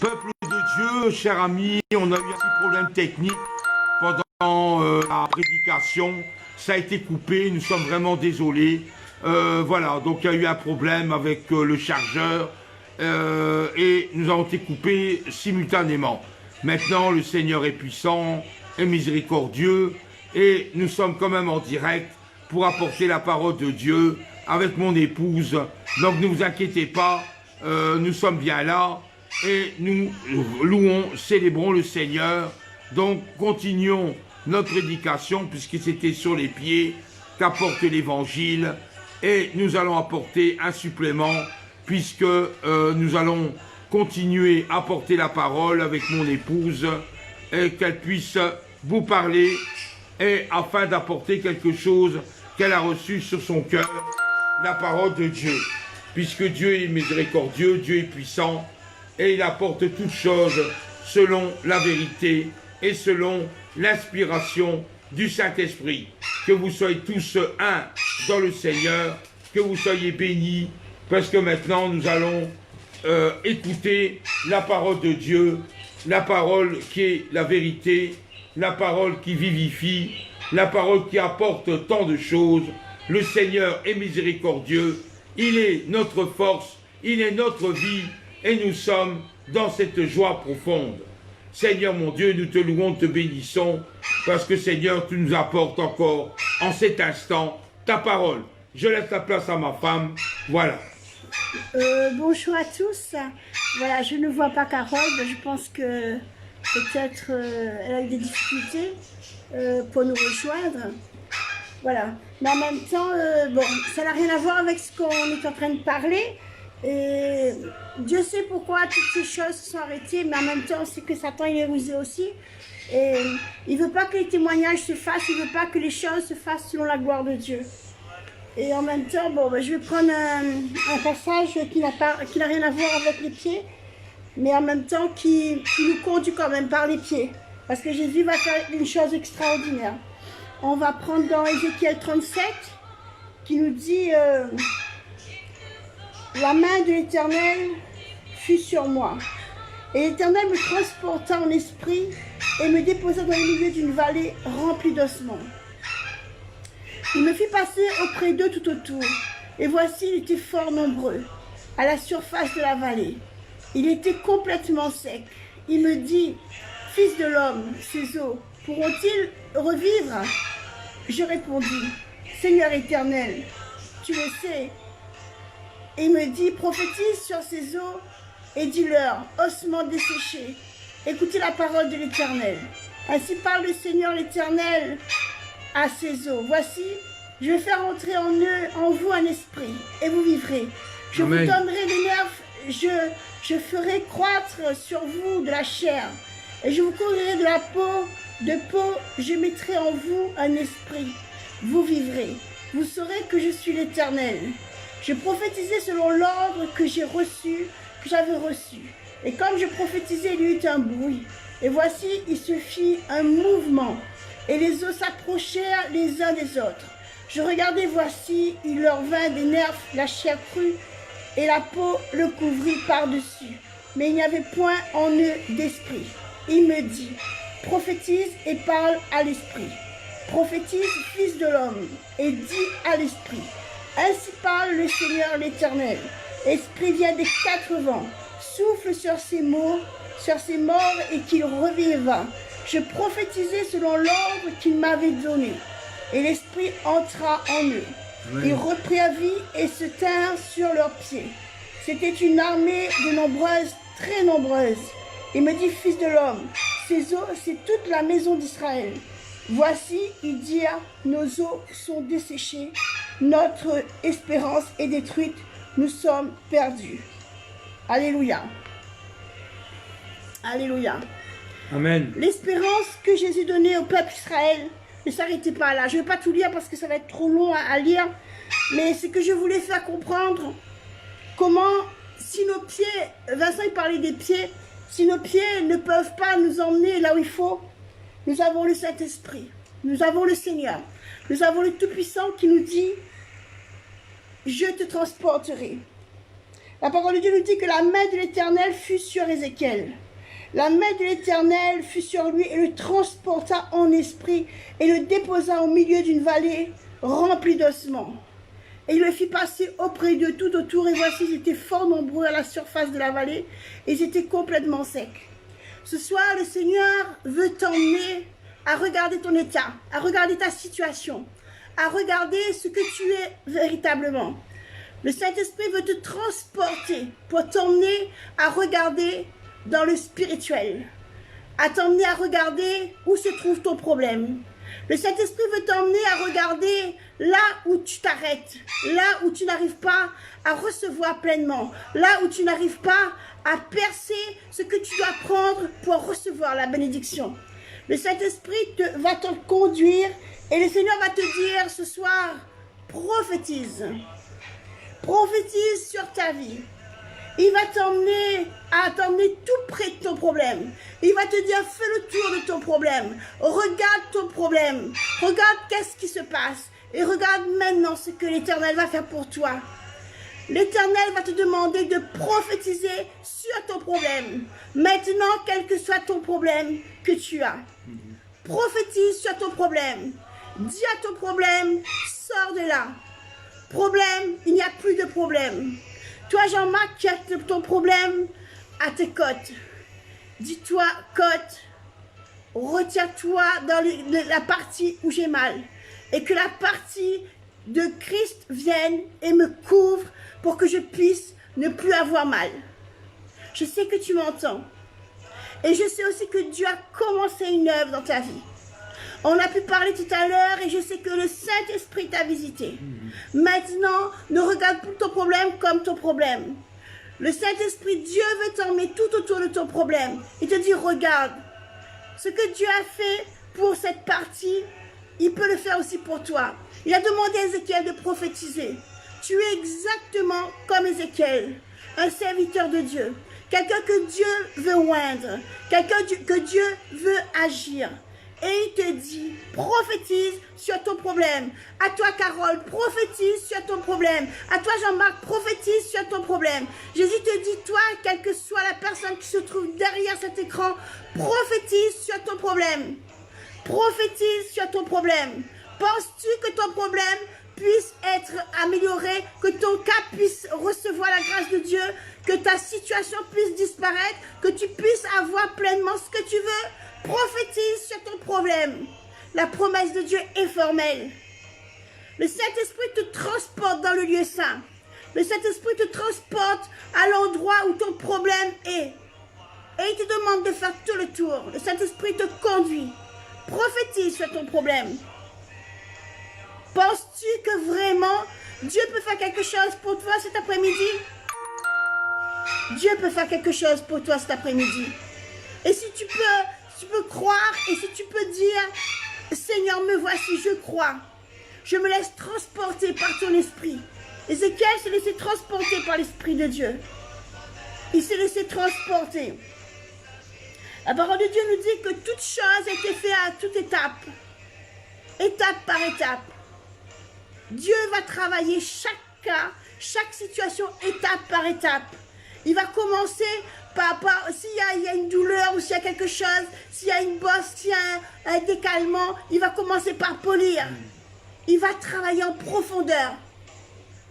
Peuple de Dieu, cher ami, on a eu un petit problème technique pendant la prédication. Ça a été coupé, nous sommes vraiment désolés. Voilà, donc il y a eu un problème avec le chargeur et nous avons été coupés simultanément. Maintenant, le Seigneur est puissant et miséricordieux et nous sommes quand même en direct pour apporter la parole de Dieu avec mon épouse. Donc ne vous inquiétez pas, nous sommes bien là. Et nous louons, célébrons le Seigneur. Donc continuons notre prédication puisque c'était sur les pieds qu'apporte l'Évangile. Et nous allons apporter un supplément puisque nous allons continuer à porter la parole avec mon épouse et qu'elle puisse vous parler et afin d'apporter quelque chose qu'elle a reçu sur son cœur, la parole de Dieu. Puisque Dieu est miséricordieux, Dieu est puissant, et il apporte toutes choses selon la vérité et selon l'inspiration du Saint-Esprit. Que vous soyez tous un dans le Seigneur, que vous soyez bénis, parce que maintenant nous allons écouter la parole de Dieu, la parole qui est la vérité, la parole qui vivifie, la parole qui apporte tant de choses. Le Seigneur est miséricordieux, il est notre force, il est notre vie, et nous sommes dans cette joie profonde. Seigneur mon Dieu, nous te louons, te bénissons, parce que Seigneur, tu nous apportes encore en cet instant ta parole. Je laisse la place à ma femme, voilà. Bonjour à tous. Voilà, je ne vois pas Carole, je pense que peut-être elle a eu des difficultés pour nous rejoindre. Voilà, mais en même temps, bon, ça n'a rien à voir avec ce qu'on est en train de parler. Et Dieu sait pourquoi toutes ces choses se sont arrêtées, mais en même temps, c'est que Satan il est rusé aussi. Et il ne veut pas que les témoignages se fassent, il ne veut pas que les choses se fassent selon la gloire de Dieu. Et en même temps, bon, ben, je vais prendre un passage qui n'a rien à voir avec les pieds, mais en même temps qui nous conduit quand même par les pieds. Parce que Jésus va faire une chose extraordinaire. On va prendre dans Ézéchiel 37, qui nous dit la main de l'Éternel fut sur moi. Et l'Éternel me transporta en esprit et me déposa dans le milieu d'une vallée remplie d'ossements. Il me fit passer auprès d'eux tout autour. Et voici, il était fort nombreux à la surface de la vallée. Il était complètement sec. Il me dit, fils de l'homme, ces eaux pourront-ils revivre? Je répondis, Seigneur éternel, tu le sais. Et il me dit, prophétise sur ces eaux et dis-leur, ossements desséchés, écoutez la parole de l'Éternel. Ainsi parle le Seigneur l'Éternel à ces eaux. Voici, je vais faire entrer en vous un esprit, et vous vivrez. Je Amen. vous donnerai des nerfs, je ferai croître sur vous de la chair, et je vous couvrirai de peau, je mettrai en vous un esprit. Vous vivrez. Vous saurez que je suis l'Éternel. Je prophétisais selon l'ordre que j'avais reçu. Et comme je prophétisais, il y eut un bruit. Et voici, il se fit un mouvement. Et les os s'approchèrent les uns des autres. Je regardais, voici, il leur vint des nerfs, la chair crue, et la peau le couvrit par-dessus. Mais il n'y avait point en eux d'esprit. Il me dit, prophétise et parle à l'esprit. Prophétise, fils de l'homme, et dis à l'esprit. Ainsi parle le Seigneur l'Éternel. Esprit vient des quatre vents, souffle sur ces morts, et qu'ils revivent. Je prophétisais selon l'ordre qu'il m'avait donné. Et l'Esprit entra en eux. Oui. Ils reprirent vie et se tinrent sur leurs pieds. C'était une armée de nombreuses, très nombreuses. Il me dit, fils de l'homme, ces eaux, c'est toute la maison d'Israël. Voici, ils dirent, nos eaux sont desséchées, notre espérance est détruite, nous sommes perdus. Alléluia. Alléluia. Amen. L'espérance que Jésus donnait au peuple Israël ne s'arrêtait pas là. Je ne vais pas tout lire parce que ça va être trop long à lire, mais c'est que je voulais faire comprendre comment, si nos pieds, Vincent il parlait des pieds, si nos pieds ne peuvent pas nous emmener là où il faut, nous avons le Saint-Esprit, nous avons le Seigneur, nous avons le Tout-Puissant qui nous dit, je te transporterai. La parole de Dieu nous dit que la main de l'Éternel fut sur Ézéchiel. La main de l'Éternel fut sur lui et le transporta en esprit et le déposa au milieu d'une vallée remplie d'ossements. Et il le fit passer auprès de tout autour, et voici, ils étaient fort nombreux à la surface de la vallée, et ils étaient complètement secs. Ce soir, le Seigneur veut t'emmener à regarder ton état, à regarder ta situation, à regarder ce que tu es véritablement. Le Saint-Esprit veut te transporter pour t'emmener à regarder dans le spirituel, à t'emmener à regarder où se trouve ton problème. Le Saint-Esprit veut t'emmener à regarder là où tu t'arrêtes, là où tu n'arrives pas à recevoir pleinement, là où tu n'arrives pas à percer ce que tu dois prendre pour recevoir la bénédiction. Le Saint-Esprit va te conduire et le Seigneur va te dire ce soir, prophétise. Prophétise sur ta vie. Il va t'emmener tout près de ton problème. Il va te dire, fais le tour de ton problème. Regarde ton problème. Regarde qu'est-ce qui se passe. Et regarde maintenant ce que l'Éternel va faire pour toi. L'Éternel va te demander de prophétiser sur ton problème. Maintenant, quel que soit ton problème que tu as. Prophétise sur ton problème. Dis à ton problème, sors de là. Problème, il n'y a plus de problème. Toi, Jean-Marc, tu as ton problème à tes côtes. Dis-toi, côte, retiens-toi dans la partie où j'ai mal. Et que la partie de Christ vienne et me couvre pour que je puisse ne plus avoir mal. Je sais que tu m'entends. Et je sais aussi que Dieu a commencé une œuvre dans ta vie. On a pu parler tout à l'heure et je sais que le Saint-Esprit t'a visité. Maintenant, ne regarde plus ton problème comme ton problème. Le Saint-Esprit, Dieu veut t'emmener tout autour de ton problème. Il te dit, regarde, ce que Dieu a fait pour cette partie, il peut le faire aussi pour toi. Il a demandé à Ézéchiel de prophétiser. Tu es exactement comme Ézéchiel, un serviteur de Dieu. Quelqu'un que Dieu veut oindre, quelqu'un que Dieu veut agir. Et il te dit, prophétise sur ton problème. À toi, Carole, prophétise sur ton problème. À toi, Jean-Marc, prophétise sur ton problème. Jésus te dit, toi, quelle que soit la personne qui se trouve derrière cet écran, prophétise sur ton problème. Prophétise sur ton problème. Penses-tu que ton problème puisse être amélioré, que ton cas puisse recevoir la grâce de Dieu, que ta situation puisse disparaître, que tu puisses avoir pleinement ce que tu veux? Prophétise sur ton problème. La promesse de Dieu est formelle. Le Saint-Esprit te transporte dans le lieu saint. Le Saint-Esprit te transporte à l'endroit où ton problème est. Et il te demande de faire tout le tour. Le Saint-Esprit te conduit. Prophétise sur ton problème. Penses-tu que vraiment Dieu peut faire quelque chose pour toi cet après-midi? Dieu peut faire quelque chose pour toi cet après-midi. Et si tu peux croire et si tu peux dire, Seigneur, me voici, je crois. Je me laisse transporter par ton esprit. Ézéchiel s'est laissé transporter par l'Esprit de Dieu. Il s'est laissé transporter. La parole de Dieu nous dit que toute chose a été faite à toute étape. Étape par étape. Dieu va travailler chaque cas, chaque situation, étape par étape. Il va commencer s'il y a une douleur ou s'il y a quelque chose, s'il y a une bosse, s'il y a un décalement, il va commencer par polir. Il va travailler en profondeur.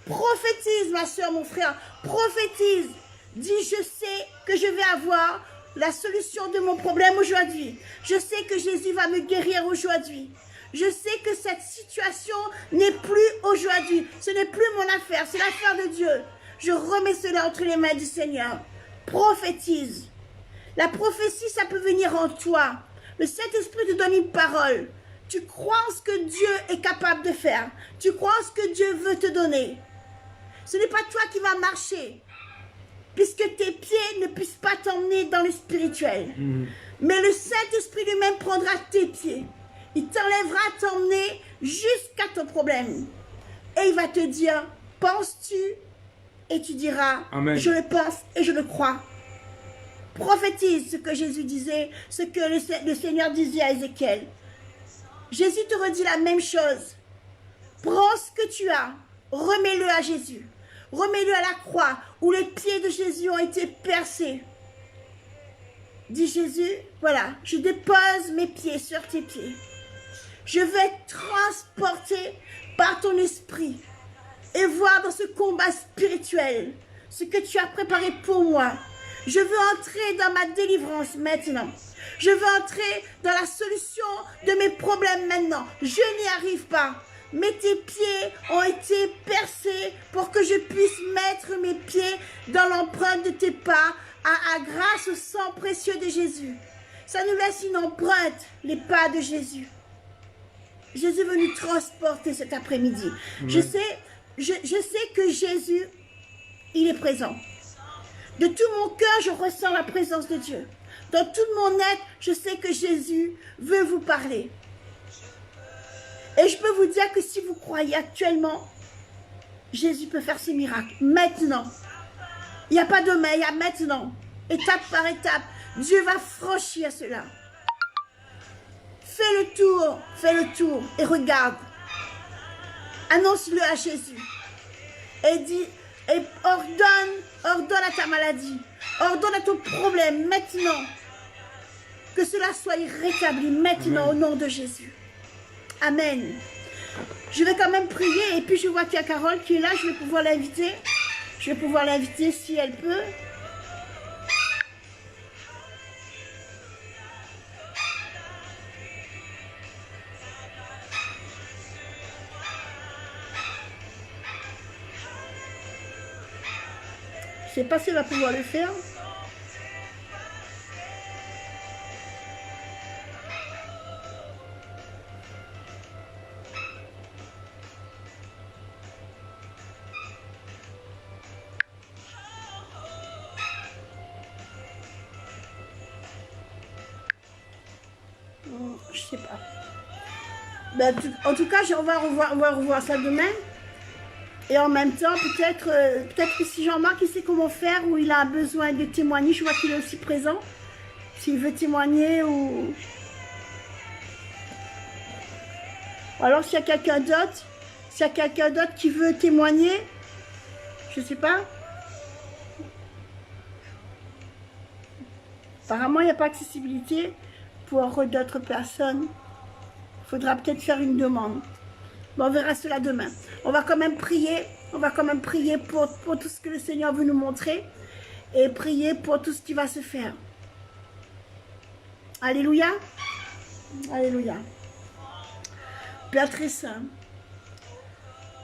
Prophétise, ma soeur, mon frère, prophétise. Dis, je sais que je vais avoir la solution de mon problème aujourd'hui. Je sais que Jésus va me guérir aujourd'hui. Je sais que cette situation n'est plus aujourd'hui. Ce n'est plus mon affaire, c'est l'affaire de Dieu. Je remets cela entre les mains du Seigneur. Prophétise. La prophétie, ça peut venir en toi. Le Saint-Esprit te donne une parole. Tu crois en ce que Dieu est capable de faire. Tu crois en ce que Dieu veut te donner. Ce n'est pas toi qui vas marcher, puisque tes pieds ne puissent pas t'emmener dans le spirituel. Mais le Saint-Esprit lui-même prendra tes pieds. Il t'enlèvera, t'emmener jusqu'à ton problème. Et il va te dire, penses-tu? Et tu diras, Amen. Je le pense et je le crois. Prophétise ce que Jésus disait, ce que le Seigneur disait à Ézéchiel. Jésus te redit la même chose. Prends ce que tu as, remets-le à Jésus. Remets-le à la croix où les pieds de Jésus ont été percés. Dis Jésus, voilà, je dépose mes pieds sur tes pieds. Je veux être transporté par ton esprit et voir dans ce combat spirituel ce que tu as préparé pour moi. Je veux entrer dans ma délivrance maintenant. Je veux entrer dans la solution de mes problèmes maintenant. Je n'y arrive pas. Mais tes pieds ont été percés pour que je puisse mettre mes pieds dans l'empreinte de tes pas grâce au sang précieux de Jésus. Ça nous laisse une empreinte, les pas de Jésus. Jésus veut nous transporter cet après-midi. Je sais que Jésus, il est présent. De tout mon cœur, je ressens la présence de Dieu. Dans tout mon être, je sais que Jésus veut vous parler. Et je peux vous dire que si vous croyez actuellement, Jésus peut faire ses miracles. Maintenant. Il n'y a pas demain, il y a maintenant. Étape par étape. Dieu va franchir cela. Fais le tour et regarde. Annonce-le à Jésus. Et dis, et ordonne à ta maladie. Ordonne à ton problème maintenant. Que cela soit rétabli maintenant. Amen. Au nom de Jésus. Amen. Je vais quand même prier et puis je vois qu'il y a Carole qui est là. Je vais pouvoir l'inviter. Je vais pouvoir l'inviter si elle peut. Je ne sais pas si elle va pouvoir le faire. Je sais pas. Ben, en tout cas, on va revoir ça demain. Et en même temps, peut-être que si Jean-Marc il sait comment faire, ou il a besoin de témoigner, je vois qu'il est aussi présent. S'il veut témoigner ou alors s'il y a quelqu'un d'autre, qui veut témoigner, je sais pas. Apparemment, il n'y a pas d'accessibilité pour d'autres personnes. Il faudra peut-être faire une demande. Bon, on verra cela demain. On va quand même prier. On va quand même prier pour tout ce que le Seigneur veut nous montrer. Et prier pour tout ce qui va se faire. Alléluia. Alléluia. Père très saint,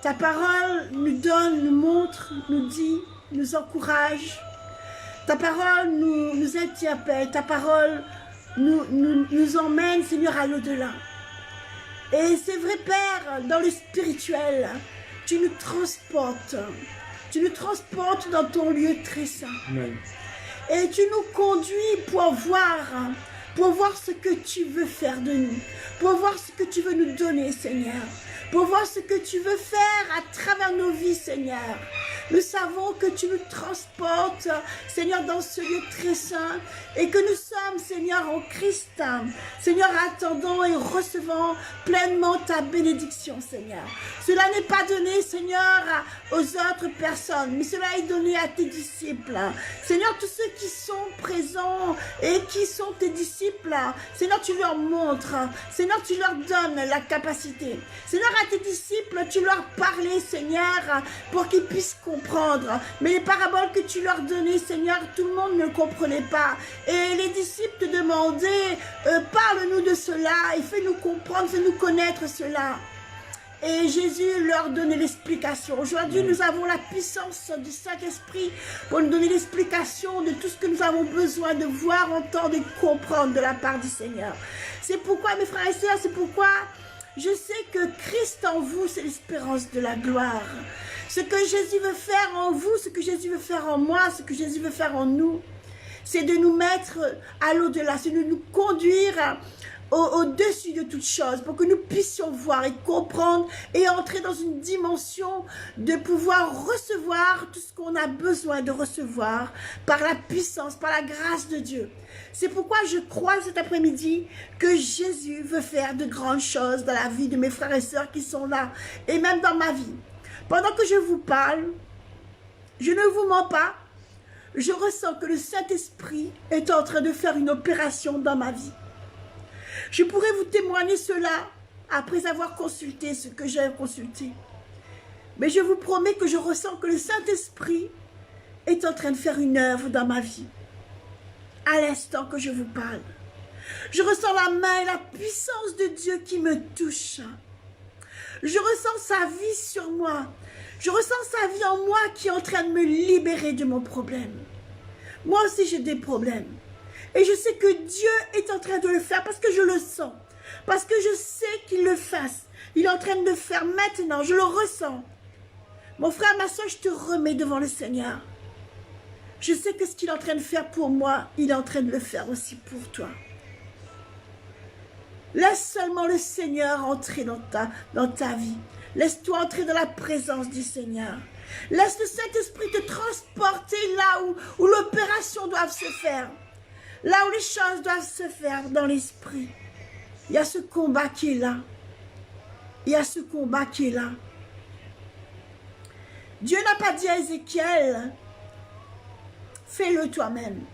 ta parole nous donne, nous montre, nous dit, nous encourage. Ta parole nous interpelle. Ta parole nous emmène, Seigneur, à l'au-delà. Et c'est vrai, Père, dans le spirituel, tu nous transportes. Tu nous transportes dans ton lieu très saint. Amen. Et tu nous conduis pour voir ce que tu veux faire de nous, pour voir ce que tu veux nous donner, Seigneur, pour voir ce que tu veux faire à travers nos vies, Seigneur. Nous savons que tu nous transportes, Seigneur, dans ce lieu très saint et que nous sommes, Seigneur, en Christ. Seigneur, attendons et recevons pleinement ta bénédiction, Seigneur. Cela n'est pas donné, Seigneur, aux autres personnes, mais cela est donné à tes disciples. Seigneur, tous ceux qui sont présents et qui sont tes disciples, Seigneur, tu leur montres. Seigneur, tu leur donnes la capacité. Seigneur, à tes disciples, tu leur parlais, Seigneur, pour qu'ils puissent comprendre. Mais les paraboles que tu leur donnais, Seigneur, tout le monde ne comprenait pas. Et les disciples te demandaient, parle-nous de cela et fais-nous comprendre, fais-nous connaître cela. Et Jésus leur donnait l'explication. Aujourd'hui, nous avons la puissance du Saint-Esprit pour nous donner l'explication de tout ce que nous avons besoin de voir, entendre et comprendre de la part du Seigneur. C'est pourquoi, mes frères et sœurs, c'est pourquoi je sais que Christ en vous, c'est l'espérance de la gloire. Ce que Jésus veut faire en vous, ce que Jésus veut faire en moi, ce que Jésus veut faire en nous, c'est de nous mettre à l'au-delà, c'est de nous conduire au-dessus de toutes choses, pour que nous puissions voir et comprendre et entrer dans une dimension de pouvoir recevoir tout ce qu'on a besoin de recevoir par la puissance, par la grâce de Dieu. C'est pourquoi je crois cet après-midi que Jésus veut faire de grandes choses dans la vie de mes frères et sœurs qui sont là, et même dans ma vie. Pendant que je vous parle, Je ne vous mens pas. Je ressens que le Saint-Esprit est en train de faire une opération dans ma vie. Je pourrais vous témoigner cela après avoir consulté ce que j'ai consulté. Mais je vous promets que je ressens que le Saint-Esprit est en train de faire une œuvre dans ma vie. À l'instant que je vous parle. Je ressens la main et la puissance de Dieu qui me touche. Je ressens sa vie sur moi. Je ressens sa vie en moi qui est en train de me libérer de mon problème. Moi aussi j'ai des problèmes. Et je sais que Dieu est en train de le faire parce que je le sens. Parce que je sais qu'il le fasse. Il est en train de le faire maintenant. Je le ressens. Mon frère, ma soeur, je te remets devant le Seigneur. Je sais que ce qu'il est en train de faire pour moi, il est en train de le faire aussi pour toi. Laisse seulement le Seigneur entrer dans ta vie. Laisse-toi entrer dans la présence du Seigneur. Laisse le Saint-Esprit te transporter là où l'opération doit se faire. Là où les choses doivent se faire dans l'esprit. Il y a ce combat qui est là. Il y a ce combat qui est là. Dieu n'a pas dit à Ézéchiel, fais-le toi-même.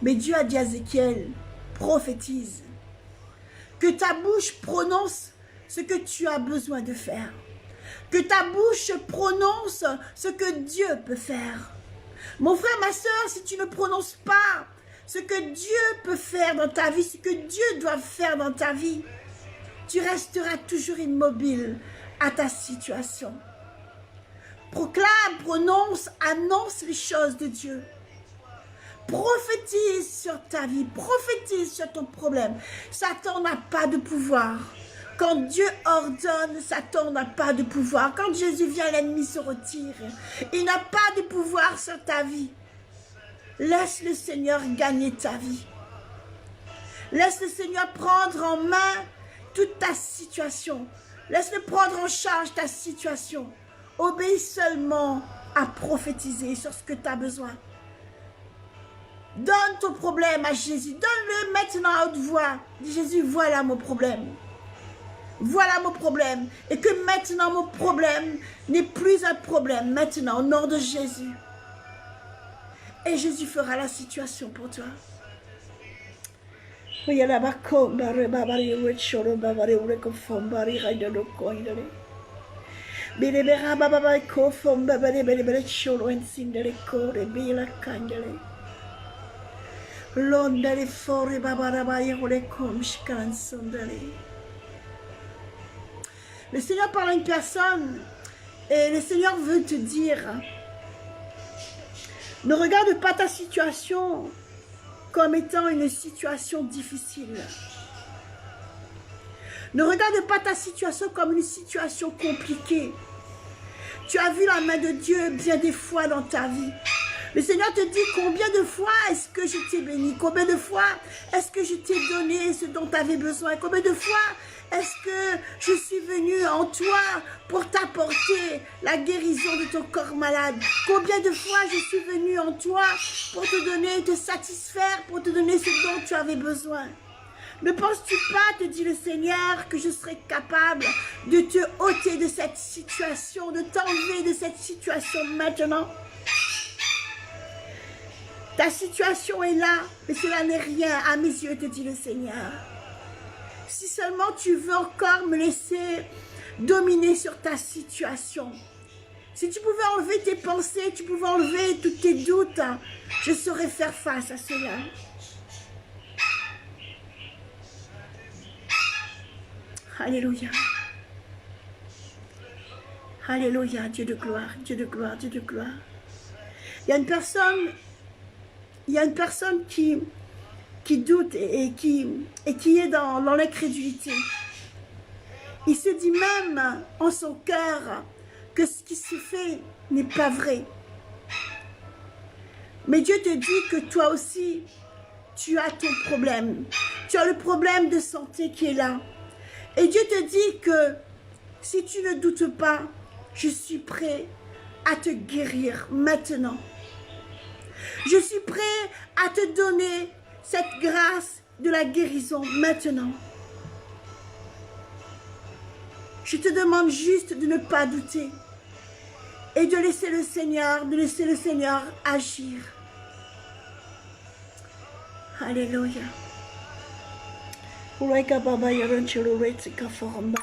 Mais Dieu a dit à Ézéchiel, prophétise. Que ta bouche prononce ce que tu as besoin de faire. Que ta bouche prononce ce que Dieu peut faire. Mon frère, ma soeur, si tu ne prononces pas ce que Dieu peut faire dans ta vie, ce que Dieu doit faire dans ta vie, tu resteras toujours immobile à ta situation. Proclame, prononce, annonce les choses de Dieu. Prophétise sur ta vie, prophétise sur ton problème. Satan n'a pas de pouvoir. Quand Dieu ordonne, Satan n'a pas de pouvoir. Quand Jésus vient, l'ennemi se retire. Il n'a pas de pouvoir sur ta vie. Laisse le Seigneur gagner ta vie. Laisse le Seigneur prendre en main toute ta situation. Laisse-le prendre en charge ta situation. Obéis seulement à prophétiser sur ce que tu as besoin. Donne ton problème à Jésus. Donne-le maintenant à haute voix. Dis Jésus, voilà mon problème. Voilà mon problème. Et que maintenant mon problème n'est plus un problème. Maintenant, au nom de Jésus. Et Jésus fera la situation pour toi. Le Seigneur parle à une personne et le Seigneur veut te dire, ne regarde pas ta situation comme étant une situation difficile. Ne regarde pas ta situation comme une situation compliquée. Tu as vu la main de Dieu bien des fois dans ta vie. Le Seigneur te dit combien de fois est-ce que je t'ai béni, combien de fois est-ce que je t'ai donné ce dont tu avais besoin, combien de fois est-ce que je suis venu en toi pour t'apporter la guérison de ton corps malade, combien de fois je suis venu en toi pour te donner, te satisfaire, pour te donner ce dont tu avais besoin. Ne penses-tu pas, te dit le Seigneur, que je serai capable de te ôter de cette situation, de t'enlever de cette situation maintenant? Ta situation est là, mais cela n'est rien à mes yeux, te dit le Seigneur. Si seulement tu veux encore me laisser dominer sur ta situation, si tu pouvais enlever tes pensées, tu pouvais enlever tous tes doutes, je saurais faire face à cela. Alléluia. Alléluia, Dieu de gloire, Dieu de gloire, Dieu de gloire. Il y a une personne qui doute et qui est dans l'incrédulité. Il se dit même en son cœur que ce qui se fait n'est pas vrai. Mais Dieu te dit que toi aussi, tu as ton problème. Tu as le problème de santé qui est là. Et Dieu te dit que si tu ne doutes pas, je suis prêt à te guérir maintenant. Je suis prêt à te donner cette grâce de la guérison maintenant. Je te demande juste de ne pas douter. et de laisser le Seigneur agir. Alléluia. Uraika baba yaranchiro retsika foramba.